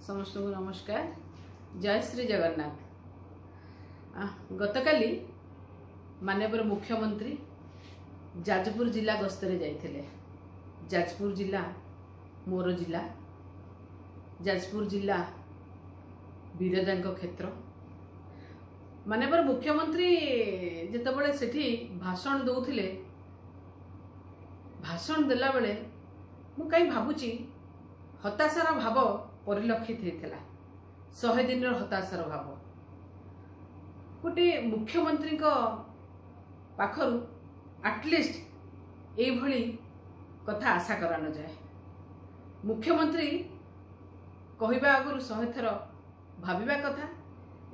समस्त को नमस्कार। जय श्री जगन्नाथ। गतकाली माननीय मुख्यमंत्री जाजपुर जिला गस्तरे जाइथिले। जाजपुर जिला मोर जिला, जाजपुर जिला बिरजांक क्षेत्र। माननीय मुख्यमंत्री जेतेबेले सेठी भाषण दउथिले, भाषण देला बेले मु कहीं भाबुची हताशार भाव परिलक्षित होता। 100 दिन हताशार भाव गोटे मुख्यमंत्री पाखरु एटलिस्ट यही कथा आशा करा न जाए। मुख्यमंत्री कहवा आगु 100 थर भाविबा कथा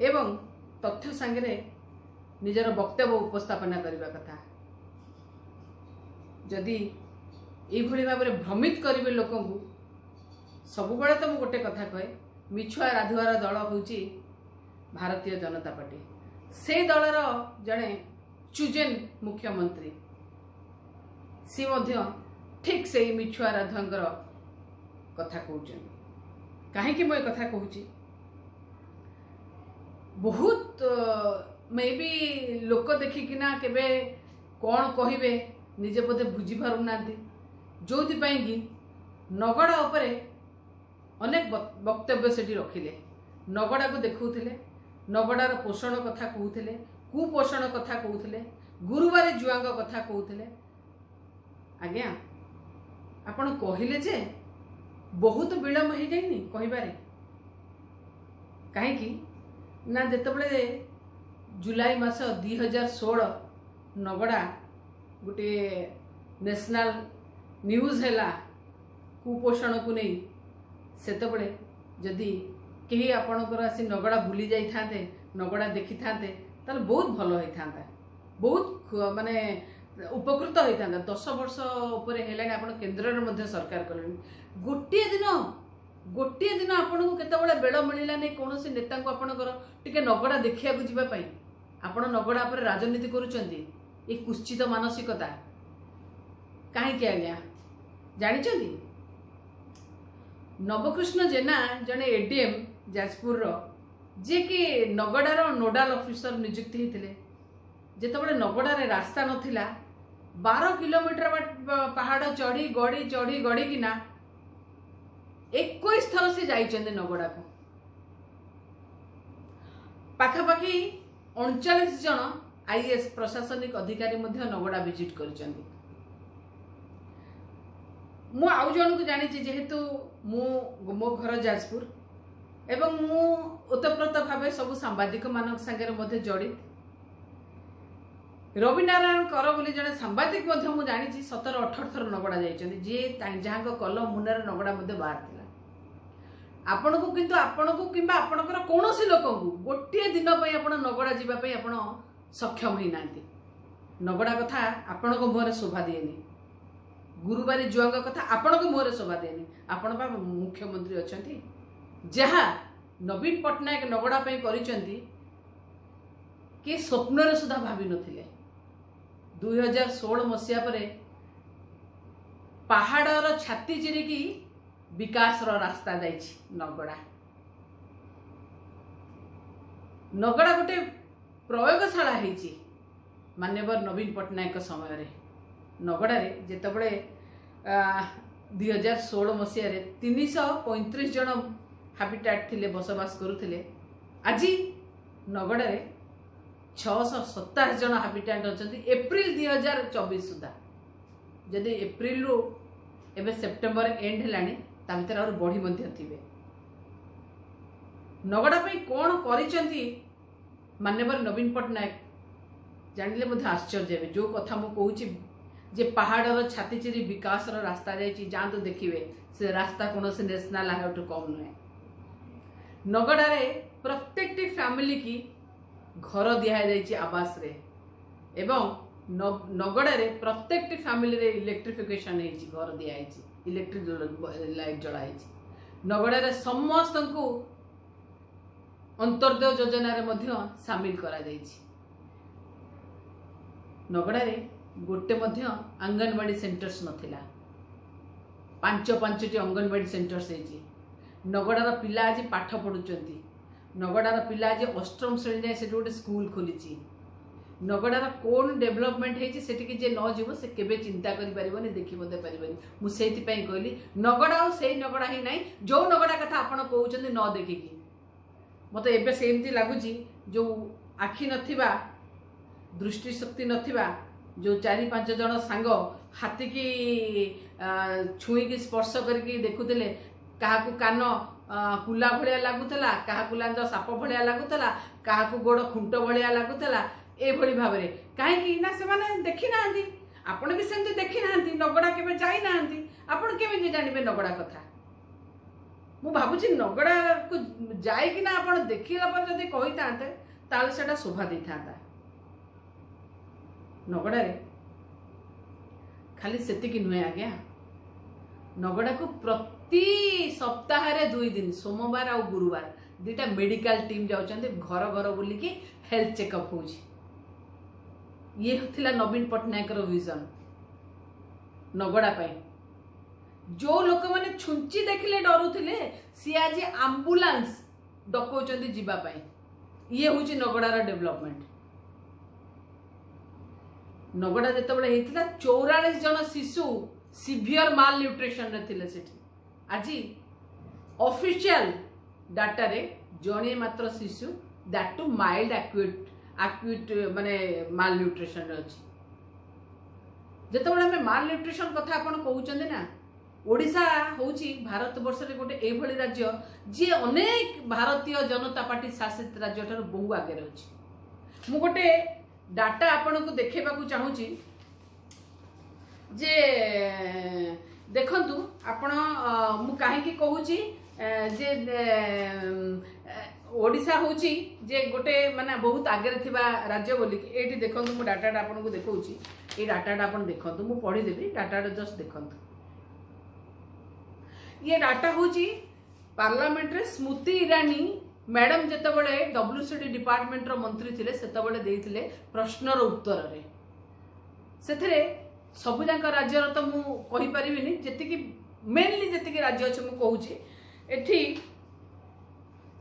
एवं तथ्य सांगे निजर वक्तव्य उपस्थापना करने कथा। जदि यही भाव में भ्रमित करेंगे लोक सब बड़े तो मुझे गोटे कथा कहे, मिछुआ राधुआर दल हूँ भारतीय जनता पार्टी। से दलर जड़े चुजेन मुख्यमंत्री सी मध्य ठीक से मिछुआ राधुआंकर कथा कहते। कहीं मैं कथा कहूँ बहुत मे भी लोक देखिकिना केबे कौन कहिबे निजे बोधे बुझी पारु नांती। जोथि पई कि नगड़ा उपरे अनेक वक्तव्य सेठी रखिले, नगड़ा को देखुथिले, नगड़ार पोषण कथा कहूथिले, कुपोषण कथा कहूथिले, गुरुवारी जुआंग कथा कहूथिले। आज्ञा आपण कहिले जे बहुत विलंब हो जाइनी कहिबारे। काहेकि ना जेतेबेले जुलाई मास 2016 नगड़ा गोटे नेशनल न्यूज हैला कुपोषण को नहीं, सेतबेले जदि कहीं आपणकर आसी नगड़ा बुली जाई थांते, नगड़ा देखि थांते ताले बहुत भल होई थांता, बहुत माने उपकृत होई थांता। 10 वर्ष ऊपर हेलानी आपण केंद्र रे मध्ये सरकार करलेनी। गोटिए दिन आपण को केतेबेले बेळ मिलिला नै कोनोसी नेता को आपणकर टिके नगड़ा देखिया को जिबा पई आपण नगड़ा पर राजनीति करूचंती। ए कुश्चित मानसिकता काहे कि आज्ञा जानिचंती? नवकृष्ण जेना जने एडीएम जाजपुर जे कि नगड़ार नोडाल ऑफिसर नियुक्ति होते। जितेबाला नगड़ार रास्ता नथिला 12 किलोमीटर पहाड़ चढ़ी गड़ी किना 21 थर से जाइछन्ते नगड़ा को। पाखापाखि 39 जन आईएएस प्रशासनिक अधिकारी मध्य नगड़ा विजिट करिछन्ते। मु आउ जन को जानी जेहेतु मो घर जाजपुर एवं मु ओतप्रोत भाव सब सांबादिक मान संगे मध्य जड़ित। रवि नारायण कर बोली जड़े सांबादिक मु जानी 17-18 थर नगड़ा जाइछन्ते, जे जहाँ कलम मुनार नगड़ा मध्य बाहर थिला। आपण को किंतु आपण को किंबा आपणकर कोनोसी लोक को गोटे दिन पई आपण नगड़ा जीवा पई आपण सक्षम होई नांती। नगड़ा कथा आपण को मुहरे शोभा दिएनी, गुरुवारी जुआंग कथा आपण को मुहरे शोभा देनी। आपण बा मुख्यमंत्री अछंती जहा नवीन पटनायक नगड़ा पे करिसंती कि स्वप्न रे सुधा भाबी नथिले। 2016 मसिया परे पहाड़र छाती चिरिकी विकास रो रास्ता जाइछि नगड़ा। नगड़ा गोटे प्रयोगशाला हेछि मान्यवर नवीन पटनायक समय रे। नगड़ा रे जेतेबेले 2016 मसीह 335 जन हाबिटाट थिले बसवास करुथिले। आज नगड़ा रे 627 जन हाबिटाट अछंती। एप्रिल 2024 सुधा जदि एप्रिल रु एबे सेप्टेम्बर एंड हेलानी ता भीतर और बढ़ी मध्य थिबे। नगड़ा पे कोन करिसंती मान्यवर नवीन पटनायक जानिले मध्ये आश्चर्य हेबे। जो कथा मु कहूची जे पहाड़र छाती चिरी विकास रास्ता जाइए जातु देखिए से रास्ता कौन से नेशनल हाईवे कम नुहे। नगड़ा रे प्रत्येक फैमिली की घर दि आवास रे एवं नगड़ा रे प्रत्येक फैमिली रे इलेक्ट्रिफिकेशन घर दिखाई, इलेक्ट्रिक लाइट जलाई। नगड़ा रे समस्त को अंतर्दय योजना रे मध्य शामिल करा जाइछि। नगड़ा रे गोटे मध्य आंगनवाड़ी सेंटर्स नथिला, 5-5टी अंगनवाड़ी सेंटर्स है। नगड़ार पिला आज पाठ पढ़ुंट नगड़ार पिला आज अष्टम श्रेणी जाए से गोटे स्कूल खोली नगड़ार कौन डेभलपमेंट होती से जे न जीव से केबे चिंता करें देखी मत पारे मुझे कहली नगड़ा और से नगड़ा ही ना जो नगड़ा कथा आप कहते न देखिकी मत एबे सेमती लगुच जो आखि नथिबा दृष्टि शक्ति नथिबा जो 4-5 जन सांग हाथी की छुई की स्पर्श करके देखुले क्या कान कुला भलिया लगुला क्या लांज साप भलिया लगुला क्या गोड़ खुंट भलिया लगुला एभली भाव में कहीं से देखी ना आपण भी सेमती देखी ना नगड़ा केबे जाई ना आपण केबे जानबे नगड़ा कथा मु भाबुची नगड़ा को जाई कि ना आपण देखिला पर जदी कहि तांते ताल सेटा शोभा दै थांता नगड़ा रे खाली सेति की नुहे आज्ञा नगड़ा को प्रति सप्ताह रे 2 दिन सोमवार और गुरुवार 2टा मेडिकल टीम जाउचंदे घर घर बुली की हेल्थ चेकअप होउची ये थिला नवीन पट्टनायक विजन नगड़ा पाई जो लोक मैंने छुंची देखिले डरुथिले सी आज आंबुलांस डकौचंदी जीवा पाई ये हूँ नगड़ार डेभलपमेंट नगड़ा जितेबाला होता 44 जन शिशु सीवियर माल न्यूट्रिशन रे थिले सेठी आज ऑफिशियल डाटा रे जणे मात्र शिशु दैट टू माइल्ड एक्यूट माने माल न्यूट्रिशन रे अछि जितेबाला हमें माल न्यूट्रिशन कथा आपण कहउचंदे ना ओडिशा होची भारत वर्ष रे गोटे एभली राज्य जे अनेक भारतीय जनता पार्टी शासित राज्य ठार बहु आगे अछि मु गोटे डाटा आपण को देखेबा को चाहूची जे देखंतु आपण मु काहे की कहूची जे ओडिशा होची जे गोटे माने बहुत आगे थिबा राज्य बोली कि एठी देखंतु मु डाटा आपण को देखौची ए डाटा आपण देखंतु मु पढी देबी डाटा जस्ट देखंतु ये डाटा हूँ पार्लियामेंट रे Smriti Irani madam जितेबाला WCD department रो मंत्री थिले सेतेबाला देइथिले प्रश्नर उत्तर रे सेथिरे सबुजाक राज्य तो मु कहि परिबिनी जेतिकी मेनली जेतिकी राज्य अछि मु कहूची एठी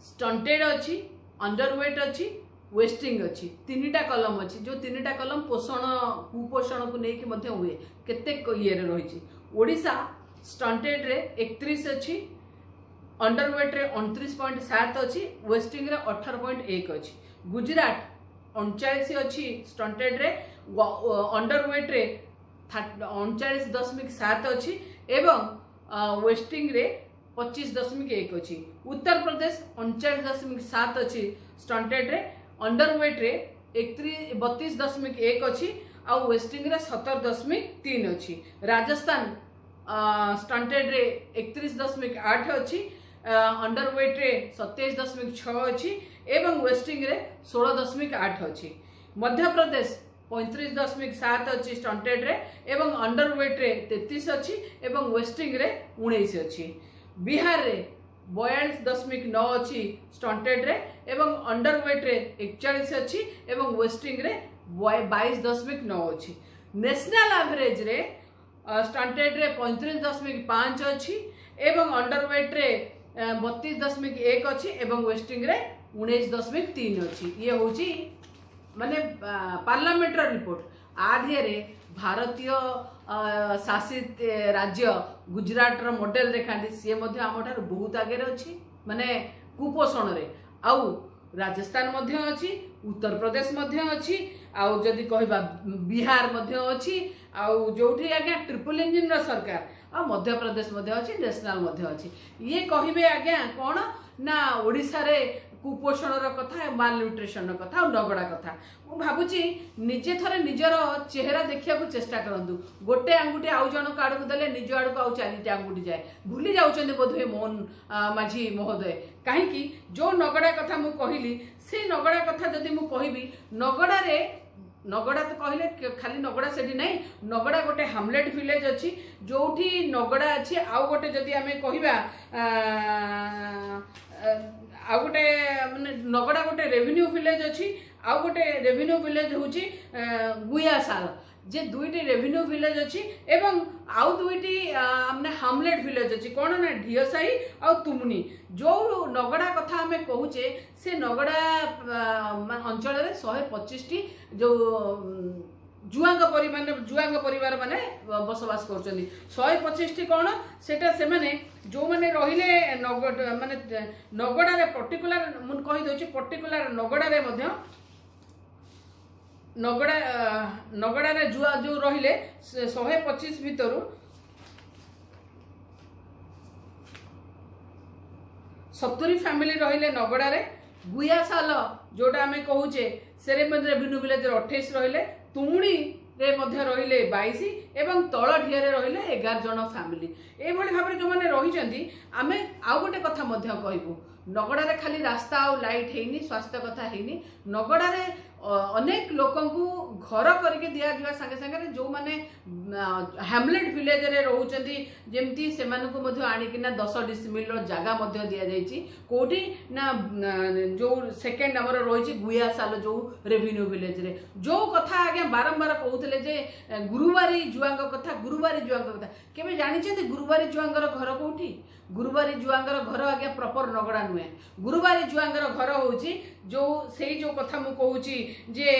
स्टंटेड अछि अंडरवेट अछि वेस्टिंग अछि 3टा कलम अछि जो 3टा कलम पोषण कुपोषण को लेकिन मध्य हुए केते ये रे रहिछि ओडिशा स्टंटेड रे 31 अच्छी अंडरवेट रे 29.7 अच्छी वेस्टिंग रे 18.1 अच्छी गुजरात 39 अच्छी स्टंटेड रे अंडरवेट रे 39.7 अच्छी एवं वेस्टिंग रे 25.1 अच्छी उत्तर प्रदेश 39.7 अच्छी स्टंटेड रे अंडरवेट रे 32.1 अच्छी आउ वेस्टिंग रे 17.3 अच्छी राजस्थान स्टंटेड रे 31.8 अच्छी अंडरवेट रे 27.6 अच्छी एवं वेस्टिंग रे 16.8 अच्छी मध्य प्रदेश 35.7 अच्छी स्टंटेड रे एवं अंडरवेट रे 33 अच्छी एवं वेस्टिंग रे 19 अच्छी बिहार रे 42.9 अच्छी स्टंटेड रे एवं अंडरवेट रे 41 अच्छी एवं वेस्टिंग रे 22.9 अच्छी नेशनल एवरेज रे स्टंटेड रे 35.5 अच्छी एवं अंडरवेट रे 32.1 अच्छी एवं वेस्टिंग रे 19.3 अच्छी ये होची माने पार्लियामेंट रिपोर्ट आधे भारतीय शासित राज्य गुजरात रो मॉडल देखाती सी आम ठार बहुत आगे अच्छी माने कुपोषण रे आउ राजस्थान मध्य अच्छी उत्तर प्रदेश मध्य अच्छी आउ जदि कहबा बिहार मध्य अच्छी आउ जोठी आज्ञा ट्रिपल इंजिन रो सरकार आ मध्य प्रदेश मध्य अच्छी नेशनल मध्य अच्छी ये कहबे आज्ञा कौन ना ओडिशा रे कुपोषण कथा माल न्यूट्रिशन कथा और नगड़ा कथा मु भाबुची निजे थरे निजर चेहरा देखिया को चेष्टा करंतु गोटे आंगुठी आउ जन आड़ को देले निज आड़ को आउ 4टी आंगुठी जाए भूली जाउचंदे बोधे मोहन माझी महोदय कहीं जो नगड़ा कथा मु कहली से नगड़ा कथा जदि मु कहबी नगड़ा रे नगड़ा तो कहले खाली नगड़ा सेठी नहीं नगड़ा गोटे हामलेट विलेज अच्छी जोठी नगड़ा अच्छी आउ गोटे जदि आमे कहबा आउ गोटे माने नगड़ा गोटे रेवेन्यू विलेज अच्छी आउ गोटे रेवेन्यू विलेज होची गुयासाल जे दुईटी रेवेन्यू विलेज अच्छी एवं आउ दुईटी आमने हामलेट विलेज अच्छी कौन ना ढियसाई आ तुमनी जो नगड़ा कथा आम कहूचे से नगड़ा अंचल 125 जो जुआंग परिवार माने बसवास कर 125 कौन सेटा से माने जो माने रहिले माने नगड़ा रे पर्टिकुलर मुन कहि दोची पर्टिकुलर नगड़ा रे मध्य नगड़ा रे जुआ जो रहिले 125 भितर 70 फैमिली रहिले नगड़ा रे गुयासाल जोटा आम कहूचे से रेवेन्यू विलेज 28 रहिले तुमुड़ी रे मध्य रहिले 22 एवं तल ढिया रहिले 11 जन फैमिली ए भाव जो मैंने रही आम आउ गोटे कथा कहबू नगड़ा रे खाली रास्ता आउ लाइट हैनी स्वास्थ्य कथा हैनी नगड़ा रे अनेक लोक घर करके दि जावा संगे संगे जो माने हैमलेट विलेज रे रहउचंदी जेमती सेमानकु मध्य आनिकिना 10 डिसिमिल रो जागा मध्य दिया जाइछि कोठी ना जो सेकेंड हमर रहिछि गुयासाल जो रेवेन्यू विलेज रे जो कथा आगे बारंबार कहउतले जे गुरुवारी जुआंग कथा केबे जानिछन्ती गुरुवारी जुआंगर घर कोठी गुरुवारी जुआंगर घर आगे प्रॉपर नगड़ा नुहे गुरुवारी जुआंगर घर होउछि जो सेई जो कथा मु कहूछि जे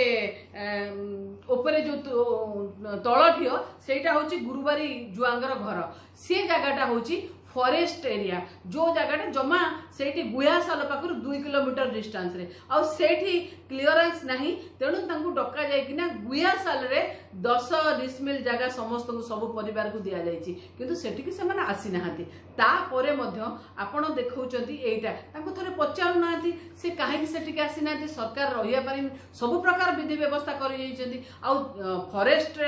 ऊपर जो तल ढियो सेटा होछि गुरुवारी जुआंगर घर से जगहटा होछि फॉरेस्ट एरिया जो जगह जमा से गुयासाल पाखर 2 किलोमीटर डिस्टेंस रे आ सेठी क्लियरेंस नहीं तेणु तांकु डका जाइकिना गुयासाल रे 10 डिसमिल जगह समस्त को सब परिवार को दिया जाइछि किंतु सेठी कि से माने आसी नाहांती ता परे मध्य आपण देखौचंती एटा तांकु थरे पचारु नाहांती से काहे कि सेठी कि आसी नाहांती सरकार रहिया पारि सब प्रकार विधि व्यवस्था करि जाइछंती आ फॉरेस्ट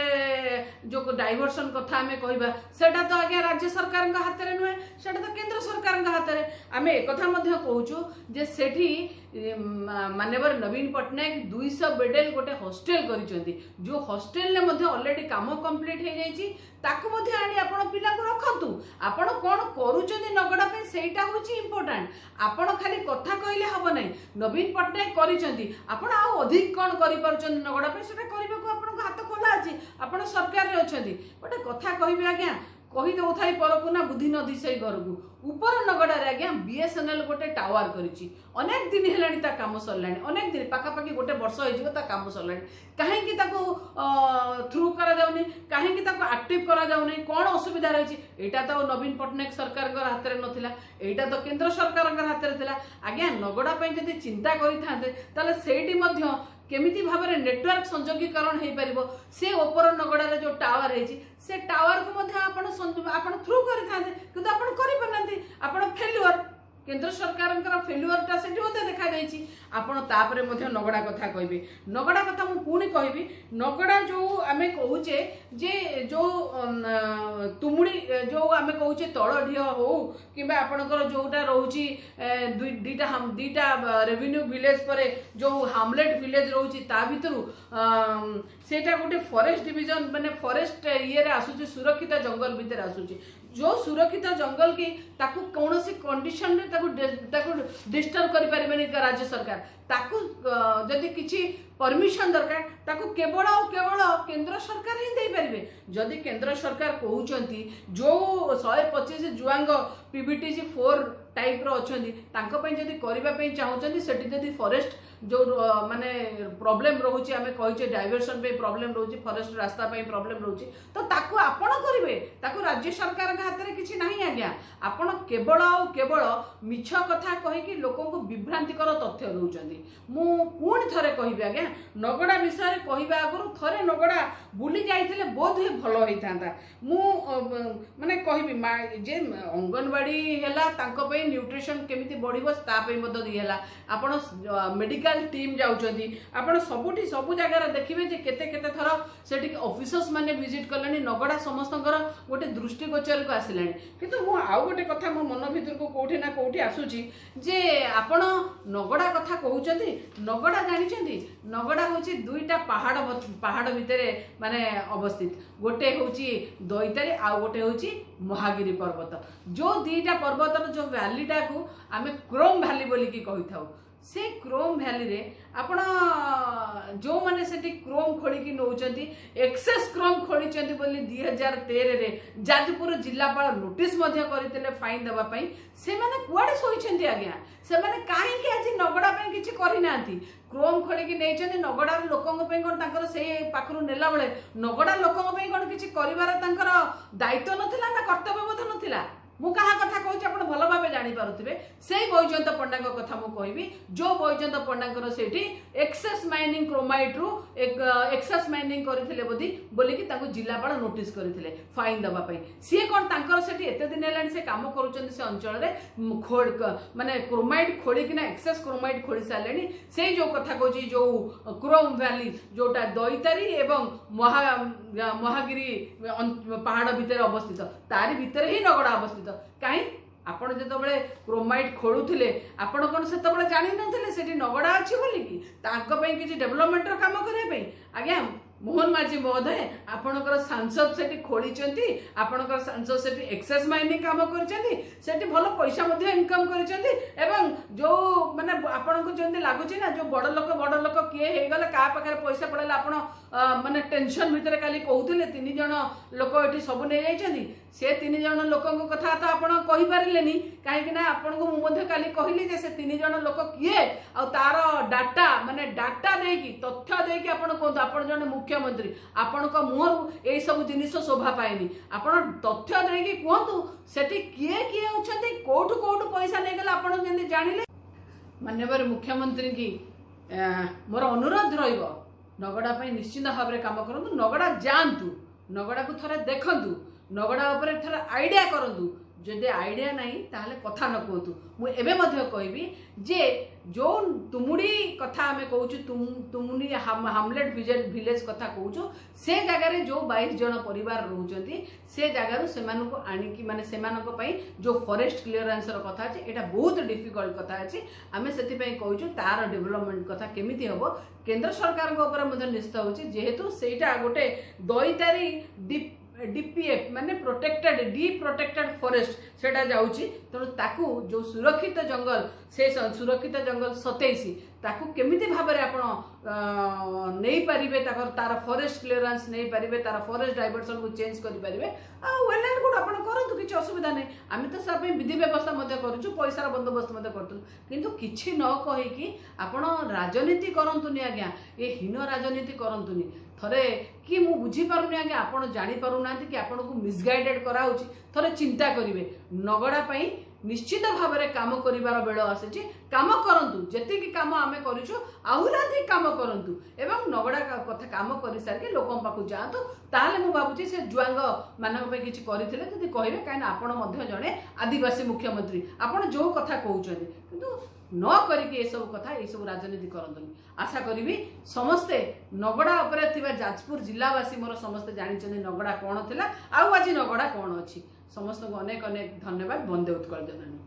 जो डाइवर्सन कथा हमें कहबा सेटा तो आगे राज्य सरकार का हाथ रे नुहे सेटा तो केंद्र सरकार का हाथ रे आमे एक कथा मध्य कहूचु जे सेठी माननीय नवीन पट्टनायक 200 बेडेल गोटे हॉस्टेल करिसेंती जो हॉस्टेल ने मध्य ऑलरेडी काम कंप्लीट हे जाइछि ताकू मध्य आनी आपण पिला को रखंतु आपण कोन करूचंती नगड़ा पे सेटा होची इंपोर्टेंट आपण खाली कथा कहले हबो नै नवीन पट्टनायक करिसेंती आपण आ अधिक कोन करि परचंती नगड़ा पे सेटा करबे को आपण हाथ खोला अछि आपण सरकार रे अछंती गोटे कथा कहबे आज्ञा कही दो थाई परकु ना बुद्धि न दिसई घर को ऊपर नगड़ा रे आज्ञा बीएसएनएल गोटे टावर करिछि अनेक दिन हेलानी ता काम सरलानी अनेक दिन पाखापाखि गोटे वर्ष हो जिवो ता काम सरलानी काहे कि ताको थ्रू करा जाउनी काहे कि ताको एक्टिव करा जाउनी कोन असुविधा रहिछि एटा तो नवीन पट्टनायक सरकार के हाथ रे नथिला एटा तो केंद्र सरकार के हाथ रे थिला आज्ञा नगड़ा पे जदि चिंता करि थाते ताले सेठी मध्य केमिति भाबरे नेटवर्क संयोगीकरण हे परिबो से ऊपर नगड़ा रे जो टावर है से टावर को मध्य आपण थ्रू करि थाते किंतु आपण करि पनांती आपण फेल्युअर केंद्र सरकार फेल्युअरटा से देखा जाइए आपण तापरे मध्य नगड़ा कथा कहबी नगड़ा कथा मु पुणी कहबी नगड़ा जो आमे कहूचे जे जो तुमुड़ी जो आमे कहूचे तल ढियो हो किबा आपणकर जोटा रहउची दीटा रेवेन्यू विलेज परे जो हामलेट विलेज रहउची ता भितरु सेटा गोटे फॉरेस्ट डिवीजन माने फॉरेस्ट ये रे आसुची सुरक्षित जंगल भीतर आसुची जो सुरक्षित जंगल की ताकू कौन सी कंडीशन रे ताकू डिस्टर्ब करि परिबेनी राज्य सरकार ताकू जदि किछि परमिशन दरकार ताकू केवल केंद्र सरकार ही दे परिबे जदि केंद्र सरकार कहउचंती जो 125 जुआंग पीबीटीसी 4 टाइप रो अछंती तांको पई जदि करबा पई चाहउचंती सेठी जदि फॉरेस्ट जो माने प्रॉब्लम रहउची हमें कहिचे डाइवर्सन पे प्रॉब्लम रहउची फॉरेस्ट रास्ता पे प्रॉब्लम रहउची तो ताकू आपण करिवे ताकू राज्य सरकार के हाथ रे किछि नाही आज्ञा आपण केवल मिछ कथा कहि कि लोक को विभ्रांतिकर तथ्य रहउचंती मु पुणी थरे कहिबे आज्ञा नगड़ा विषय रे कहिबा आगरु थरे नगड़ा बुली जाइथिले बहुत ही भलो होई थांता मु माने कहिबी जे अंगनवाड़ी हैला तांको पे न्यूट्रिशन केमिति बढ़िबो ता पे मदद दियला आपण मेडिकल टीम जाउचंदी आपण सबुठी सबु जगह रे देखिबे जे केते केते थरो सेठी ऑफिसर्स माने विजिट करलानी नगड़ा समस्तकर गोटे दृष्टिगोचर को आसिलानी किंतु मु आउ गोटे कथा मो मन भीतर को कोठी ना कोठी आसुची जे आपण नगड़ा कथा कहउचंदी नगड़ा जानिचंदी नगड़ा होची दुईटा पहाड़ भितरे माने अवस्थित गोटे होची दैतारी आ गोटे होची महागिरी पर्वत जो दीटा पर्वतर जो वैलीटा को आमे क्रोम वैली बोली की कहि थाउ से क्रोम भैली रे आपण जो माने सेठी क्रोम खोली की नौचंती एक्सेस क्रोम खोली चंती बोली 2013 रे जाजपुर जिलापाल नोटिस मध्य करथिले फाइन देबा पई से माने कुआडे सोइचंती आज्ञा से माने काहे कि आज नगड़ा पई किछि करि नांती क्रोम खोली की नेचंती नगड़ा लोकंग पई कोन तांकर से पाखरु नेला बेले नगड़ा लोकंग पई कोन किछि करिवार तांकर दायित्व नथिला ना कर्तव्य बोध नथिला मु कहा कथा कहूँ आप भल भाव जापे से बैजयंत पंडा कथा मुझे कहबी जो बैजयंत पंडा से एक्सेस माइनिंग क्रोमाइट रु एक्सेस माइनिंग करते बोधी बोलिकी जिलापाल नोटिस करते फाइन देवाई सी कौन से एत दिन है से कम कर से अंचल माने क्रोमाइट खोलिकिना एक्सेस क्रोमाइट खोली सारे से जो कथा कहूँ जो क्रोम वैली जोटा दैतारी एवं महागिरी पहाड़ भितर अवस्थित तारी भितर ही नगड़ा अवस्थित कहीं आपण जिते क्रोमाइट खोलुले आपण कौन से जानी नथिले सेठी नगड़ा अच्छी बोली कि डेभलपमेंट काम करने आज्ञा मोहन माझी महोदय आपणकर सांसद से खोली आपणकर सांसद से एक्सेस माइनिंग काम कर भल पैसा इनकम कर जो माने आपन को जंती लगुच ना जो बड़ लोक किए हो गले क्या पाखे पैसा पड़ेगा आप माने टेंशन भितर काली कहते 3 जन लोक ये सब नहीं जाइए से 3 जन लोक कथा तो आप कहींपारे कहीं आपन को मुझे काली कहली से 3 जन लोक किए आ तार डाटा माने डाटा देकी तथ्य देकी आप कहतु आप जन मुख्यमंत्री आपण मुहर यही सब जिन शोभा पाएनि आपन तथ्य देकी कहतु सेठी किए किए होछंती कोठु कोठु पैसा नहीं गला आपण जंती जानिले माननीय मुख्यमंत्री की मोर अनुरोध रहिबो नगड़ा पे निश्चित भाव में काम करूँ नगड़ा जातु नगड़ा को थोड़े देखु नगड़ा उपरे थोड़े आइडिया करूँ जदि आइडिया नहीं ताहले कथा न कहतु मुझे कहबी जे जो तुमुड़ी कथा आम कहूँ तुमुड़ी हामलेट विलेज कथा कहूँ से जगार जो 22 जन परिवार रोचंती से जगार से आणिकी माने से जो फॉरेस्ट क्लीयरेंस कथा अच्छे यहाँ बहुत डिफिकल्ट कथा अच्छी आम से कहूँ तार डेवलपमेंट कथा केमी हम केंद्र सरकार निश्चित होची जेहेतु सेटा गोटे दैतारी डीपीएफ माने प्रोटेक्टेड डी प्रोटेक्टेड फॉरेस्ट सेटा जाउची तेणु ताकू जो सुरक्षित जंगल से सुरक्षित जंगल 27 ताकू केमिति भाव में आपण नहीं पारिबे तार फॉरेस्ट क्लीयरेंस नहीं पारिबे तार फॉरेस्ट डाइवर्सन को चेंज करि पारिबे आ वेलैंड को आपण करंतु किछि असुविधा नहीं आम तो सब विधि व्यवस्था मध्य करूछु पैसार बंदोबस्त मध्य करतु किंतु किछि न कहि कि आपण राजनीति करंतुनी आज्ञा ये हीन राजनीति करंतुनी थरे कि मु बुझी पारुनी आज्ञा आपण जानि पारुना कि आपण को मिसगाइडेड कराउछि थरे चिंता करिवे नगड़ा पई निश्चित भाव में काम करिवार बेल आसी काम करंतु जेतिकी काम आमे करिछु आहुराधी काम करंतु एवं नगड़ा कथा काम कर सारे लोक पाखु जातु ताले मु भाबुछि से जुआंग मानक पे किछि करिथिले जदि कहिबे काइन आपण मध्य जणे आदिवासी मुख्यमंत्री आपण जो कथा कहउछन किंतु न करिके ए सब कथा ए सब राजनीति करंतुनी आशा करी समस्ते नगड़ा उपरे थिबा जाजपुर जिलावासी मोर समस्ते जानिछन नगड़ा कोन थिला आ आज नगड़ा कोन अछि समस्त को अनेक अनेक धन्यवाद। वंदे उत्कल जननी।